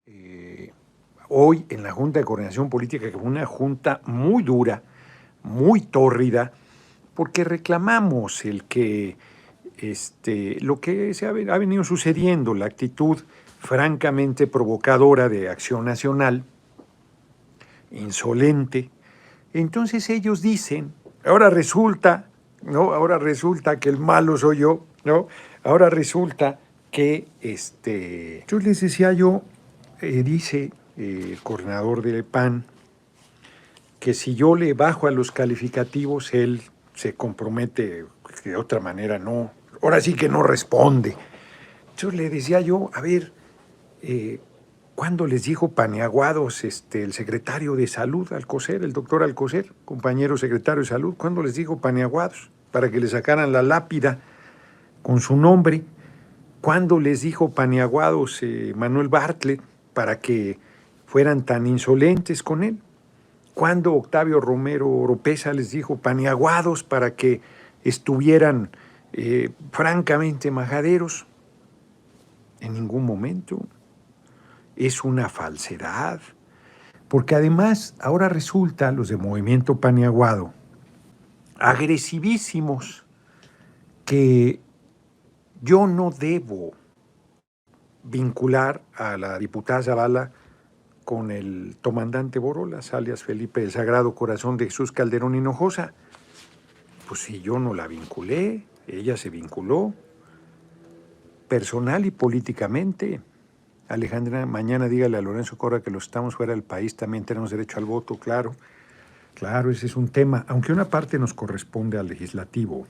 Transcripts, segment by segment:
eh, hoy en la Junta de Coordinación Política, que fue una junta muy dura, muy tórrida, porque reclamamos lo que ha venido sucediendo, la actitud francamente provocadora de Acción Nacional, insolente. Entonces ellos dicen, ahora resulta, ¿no? Ahora resulta que el malo soy yo, ¿no? Ahora resulta que, yo les decía dice el coordinador del PAN, que si yo le bajo a los calificativos, él se compromete, que de otra manera no, ahora sí que no responde. Entonces le decía yo, a ver, ¿cuándo les dijo paneaguados el secretario de Salud, Alcocer, el doctor Alcocer, compañero secretario de Salud? ¿Cuándo les dijo paneaguados? Para que le sacaran la lápida con su nombre. ¿Cuándo les dijo paneaguados Manuel Bartlett para que fueran tan insolentes con él? ¿Cuándo Octavio Romero Oropesa les dijo paneaguados para que estuvieran francamente majaderos? En ningún momento. Es una falsedad. Porque además ahora resulta los de Movimiento Paniaguado agresivísimos, que yo no debo vincular a la diputada Zavala con el comandante Borolas, alias Felipe del Sagrado Corazón de Jesús Calderón Hinojosa. Pues si yo no la vinculé, ella se vinculó personal y políticamente. Alejandra, mañana dígale a Lorenzo Córdoba que los estamos fuera del país, también tenemos derecho al voto, claro. Claro, ese es un tema, aunque una parte nos corresponde al legislativo,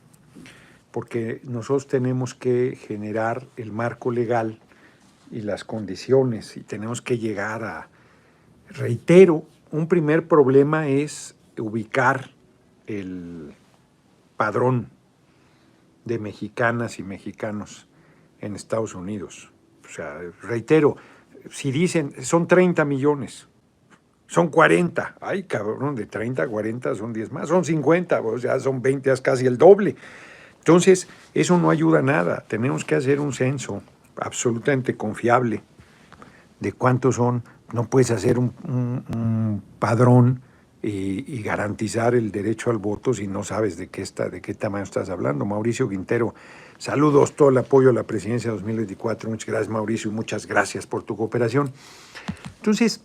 porque nosotros tenemos que generar el marco legal y las condiciones, y tenemos que llegar a, reitero, un primer problema es ubicar el padrón de mexicanas y mexicanos en Estados Unidos. O sea, reitero, si dicen son 30 millones, son 40, ay cabrón, de 30 a 40 son 10 más, son 50, o sea, son 20, es casi el doble. Entonces, eso no ayuda a nada, tenemos que hacer un censo absolutamente confiable de cuántos son. No puedes hacer un padrón y garantizar el derecho al voto si no sabes de qué tamaño estás hablando. Mauricio Quintero, saludos, todo el apoyo a la presidencia 2024. Muchas gracias, Mauricio, y muchas gracias por tu cooperación. Entonces,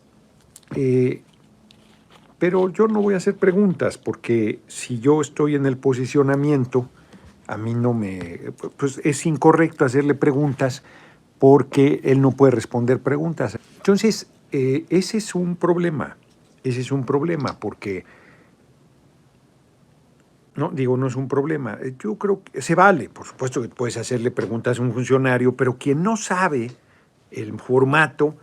pero yo no voy a hacer preguntas, porque si yo estoy en el posicionamiento, a mí pues es incorrecto hacerle preguntas porque él no puede responder preguntas. Entonces, ese es un problema, porque, no es un problema, yo creo que se vale, por supuesto que puedes hacerle preguntas a un funcionario, pero quien no sabe el formato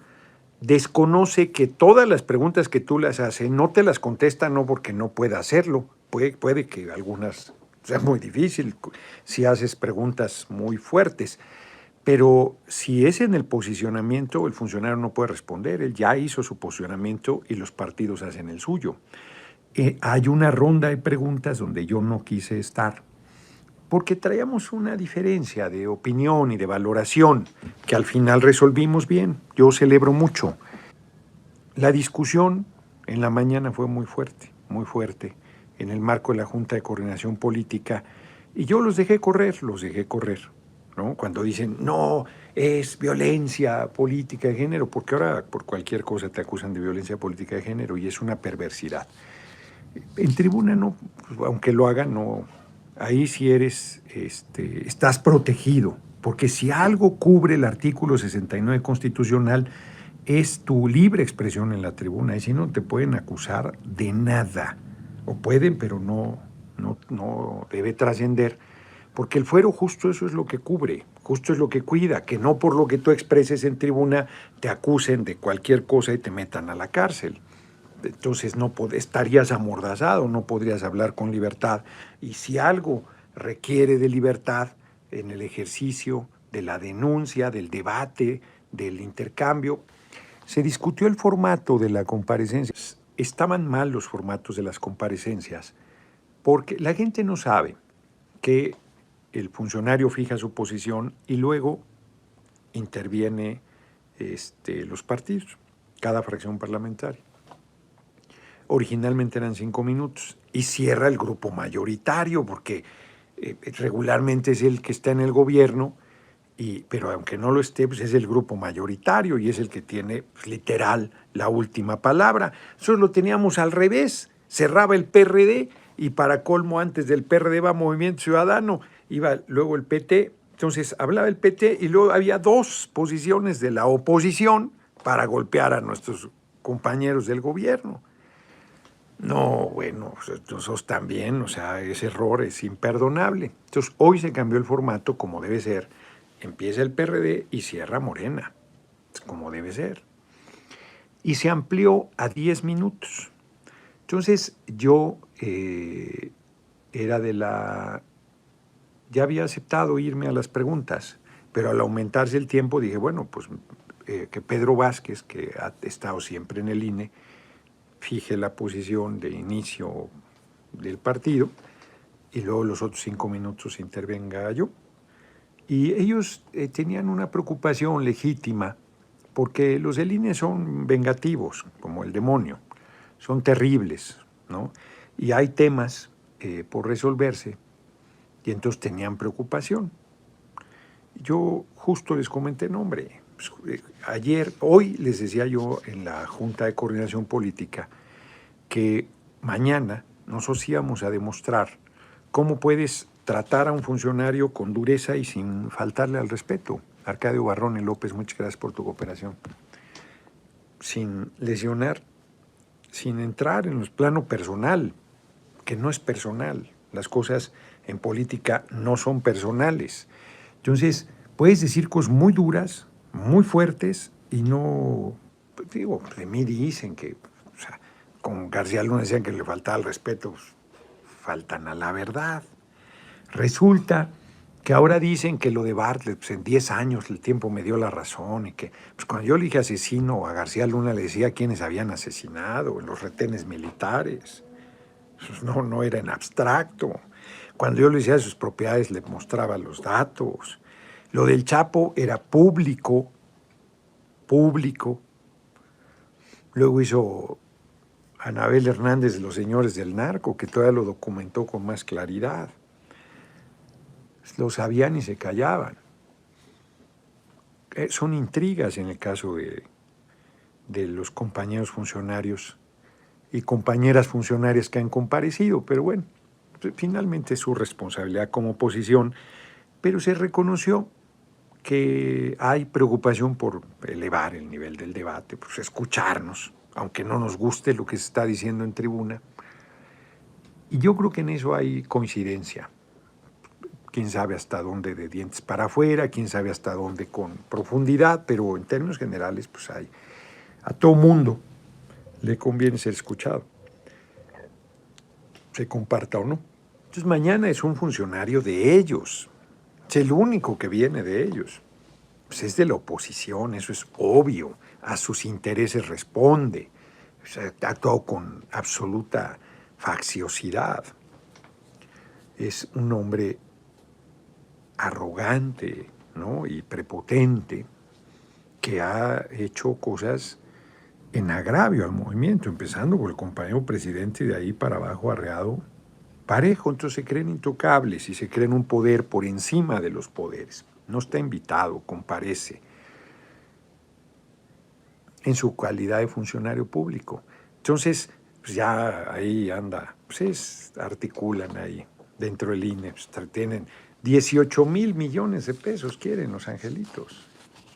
desconoce que todas las preguntas que tú las haces no te las contesta, no porque no pueda hacerlo, puede que algunas sea muy difícil si haces preguntas muy fuertes, pero si es en el posicionamiento, el funcionario no puede responder, él ya hizo su posicionamiento y los partidos hacen el suyo. Hay una ronda de preguntas donde yo no quise estar, porque traíamos una diferencia de opinión y de valoración que al final resolvimos bien. Yo celebro mucho. La discusión en la mañana fue muy fuerte, en el marco de la Junta de Coordinación Política, y yo los dejé correr, ¿no? Cuando dicen, no, es violencia política de género, porque ahora por cualquier cosa te acusan de violencia política de género, y es una perversidad. En tribuna no, pues, aunque lo hagan, no. Ahí sí estás protegido, porque si algo cubre el artículo 69 constitucional es tu libre expresión en la tribuna, y si no te pueden acusar de nada, o pueden, pero no debe trascender, porque el fuero justo eso es lo que cubre, justo es lo que cuida, que no por lo que tú expreses en tribuna te acusen de cualquier cosa y te metan a la cárcel. Entonces estarías amordazado, no podrías hablar con libertad. Y si algo requiere de libertad en el ejercicio de la denuncia, del debate, del intercambio, se discutió el formato de la comparecencia. Estaban mal los formatos de las comparecencias porque la gente no sabe que el funcionario fija su posición y luego interviene los partidos, cada fracción parlamentaria. Originalmente eran 5 minutos y cierra el grupo mayoritario porque regularmente es el que está en el gobierno, pero aunque no lo esté, pues es el grupo mayoritario y es el que tiene pues, literal la última palabra. Nosotros lo teníamos al revés, cerraba el PRD y para colmo antes del PRD va Movimiento Ciudadano, iba luego el PT, entonces hablaba el PT y luego había dos posiciones de la oposición para golpear a nuestros compañeros del gobierno. No, bueno, nosotros también, o sea, ese error es imperdonable. Entonces, hoy se cambió el formato como debe ser. Empieza el PRD y cierra Morena, como debe ser. Y se amplió a 10 minutos. Entonces, yo ya había aceptado irme a las preguntas, pero al aumentarse el tiempo dije, bueno, pues que Pedro Vázquez, que ha estado siempre en el INE, fije la posición de inicio del partido y luego los otros 5 minutos intervenga yo. Y ellos tenían una preocupación legítima porque los del INE son vengativos, como el demonio, son terribles, ¿no? Y hay temas por resolverse y entonces tenían preocupación. Yo justo les comenté, no, hombre, hoy les decía yo en la Junta de Coordinación Política que mañana nosotros íbamos a demostrar cómo puedes tratar a un funcionario con dureza y sin faltarle al respeto. Arcadio Barrón López, muchas gracias por tu cooperación. Sin lesionar, sin entrar en el plano personal, que no es personal. Las cosas en política no son personales. Entonces, puedes decir cosas muy duras, muy fuertes, y no, digo, de mí dicen que, o sea, con García Luna decían que le faltaba el respeto, pues, faltan a la verdad. Resulta que ahora dicen que lo de Bartlett, pues en 10 años el tiempo me dio la razón y que, pues cuando yo le dije asesino a García Luna le decía quiénes habían asesinado, los retenes militares. Pues no era en abstracto. Cuando yo le decía de sus propiedades le mostraba los datos. Lo del Chapo era público. Luego hizo Anabel Hernández de los Señores del Narco, que todavía lo documentó con más claridad. Lo sabían y se callaban. Son intrigas en el caso de los compañeros funcionarios y compañeras funcionarias que han comparecido, pero bueno, finalmente es su responsabilidad como oposición, pero se reconoció que hay preocupación por elevar el nivel del debate, pues escucharnos, aunque no nos guste lo que se está diciendo en tribuna. Y yo creo que en eso hay coincidencia. Quién sabe hasta dónde de dientes para afuera, quién sabe hasta dónde con profundidad, pero en términos generales, pues a todo mundo le conviene ser escuchado, se comparta o no. Entonces mañana es un funcionario de ellos, es el único que viene de ellos. Pues es de la oposición, eso es obvio, a sus intereses responde, o sea, ha actuado con absoluta facciosidad. Es un hombre arrogante, ¿no? Y prepotente, que ha hecho cosas en agravio al movimiento, empezando por el compañero presidente y de ahí para abajo arreado parejo. Entonces se creen intocables y se creen un poder por encima de los poderes. No está invitado, comparece en su calidad de funcionario público. Entonces, pues ya ahí anda, pues articulan ahí dentro del INE, pues tienen 18 mil millones de pesos, quieren los angelitos.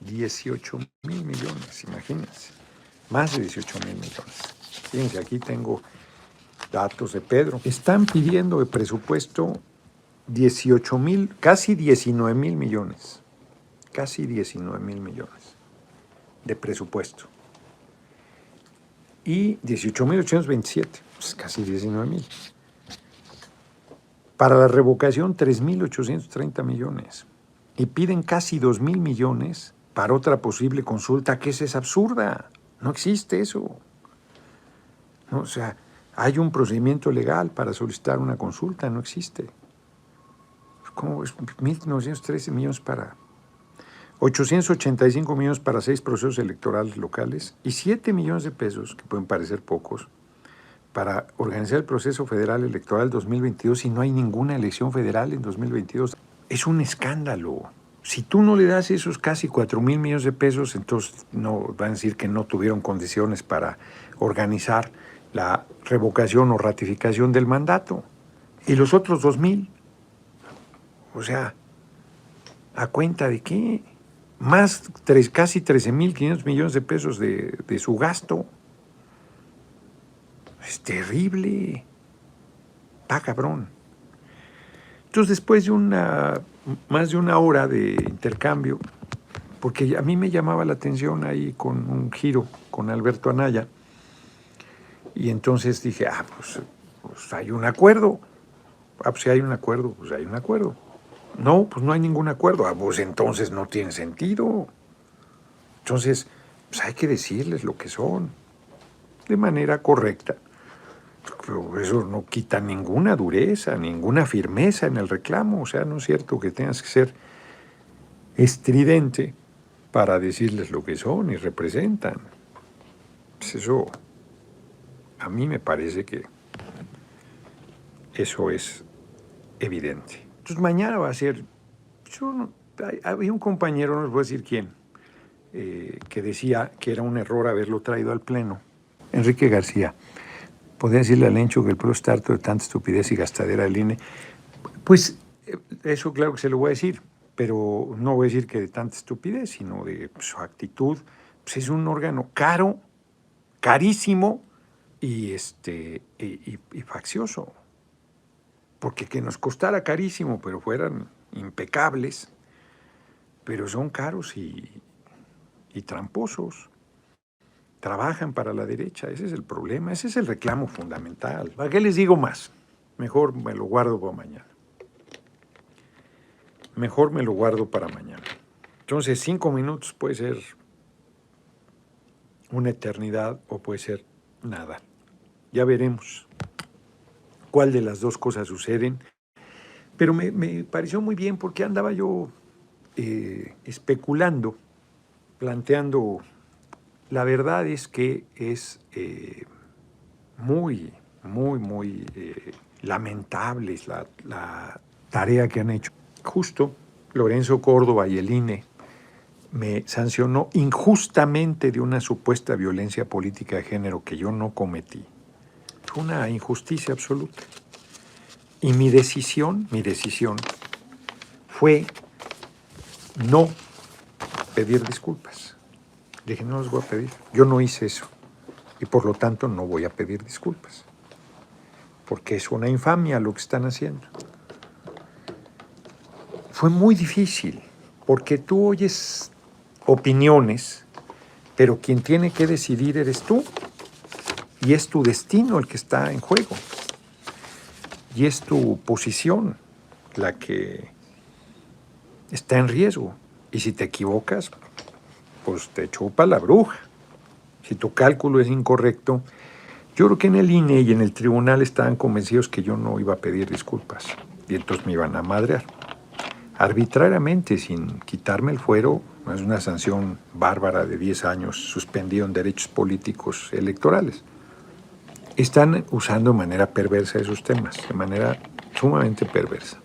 18 mil millones, imagínense. Más de 18 mil millones. Fíjense, aquí tengo datos de Pedro. Están pidiendo de presupuesto 18 mil, casi 19 mil millones. Casi 19 mil millones de presupuesto. Y 18.827, pues casi 19,000. Para la revocación, 3.830 millones. Y piden casi 2,000 millones para otra posible consulta, que es absurda. No existe eso. No, o sea, hay un procedimiento legal para solicitar una consulta, no existe. ¿Cómo es? 1.913 millones para 885 millones para 6 procesos electorales locales y 7 millones de pesos, que pueden parecer pocos, para organizar el proceso federal electoral 2022 y no hay ninguna elección federal en 2022. Es un escándalo. Si tú no le das esos casi 4,000 millones de pesos, entonces no van a decir que no tuvieron condiciones para organizar la revocación o ratificación del mandato. Y los otros 2,000, o sea, ¿a cuenta de qué? Más casi 13,500 millones de pesos de su gasto. Es terrible. Está cabrón. Entonces, después de más de una hora de intercambio, porque a mí me llamaba la atención ahí con un giro con Alberto Anaya, y entonces dije, pues hay un acuerdo. Pues si hay un acuerdo, pues hay un acuerdo. No, pues no hay ningún acuerdo. Pues entonces no tiene sentido. Entonces, pues hay que decirles lo que son, de manera correcta. Pero eso no quita ninguna dureza, ninguna firmeza en el reclamo. O sea, no es cierto que tengas que ser estridente para decirles lo que son y representan. Pues eso, a mí me parece que eso es evidente. Entonces mañana va a ser... había un compañero, no les voy a decir quién, que decía que era un error haberlo traído al Pleno. Enrique García. Podría decirle al Lencho que el pueblo está harto de tanta estupidez y gastadera del INE. Pues eso claro que se lo voy a decir, pero no voy a decir que de tanta estupidez, sino de su actitud. Pues es un órgano caro, carísimo y faccioso. Porque que nos costara carísimo, pero fueran impecables, pero son caros y tramposos. Trabajan para la derecha, ese es el problema, ese es el reclamo fundamental. ¿Para qué les digo más? Mejor me lo guardo para mañana. Mejor me lo guardo para mañana. Entonces, 5 minutos puede ser una eternidad o puede ser nada. Ya veremos cuál de las dos cosas suceden. Pero me pareció muy bien porque andaba yo especulando, planteando... La verdad es que es muy lamentable la tarea que han hecho. Justo Lorenzo Córdoba y el INE me sancionó injustamente de una supuesta violencia política de género que yo no cometí. Fue una injusticia absoluta. Y mi decisión fue no pedir disculpas. Dije, no los voy a pedir. Yo no hice eso. Y por lo tanto no voy a pedir disculpas. Porque es una infamia lo que están haciendo. Fue muy difícil, porque tú oyes opiniones, pero quien tiene que decidir eres tú. Y es tu destino el que está en juego. Y es tu posición la que está en riesgo. Y si te equivocas, pues te chupa la bruja. Si tu cálculo es incorrecto, yo creo que en el INE y en el tribunal estaban convencidos que yo no iba a pedir disculpas. Y entonces me iban a madrear. Arbitrariamente, sin quitarme el fuero, es una sanción bárbara de 10 años suspendido en derechos políticos electorales. Están usando de manera perversa esos temas, de manera sumamente perversa.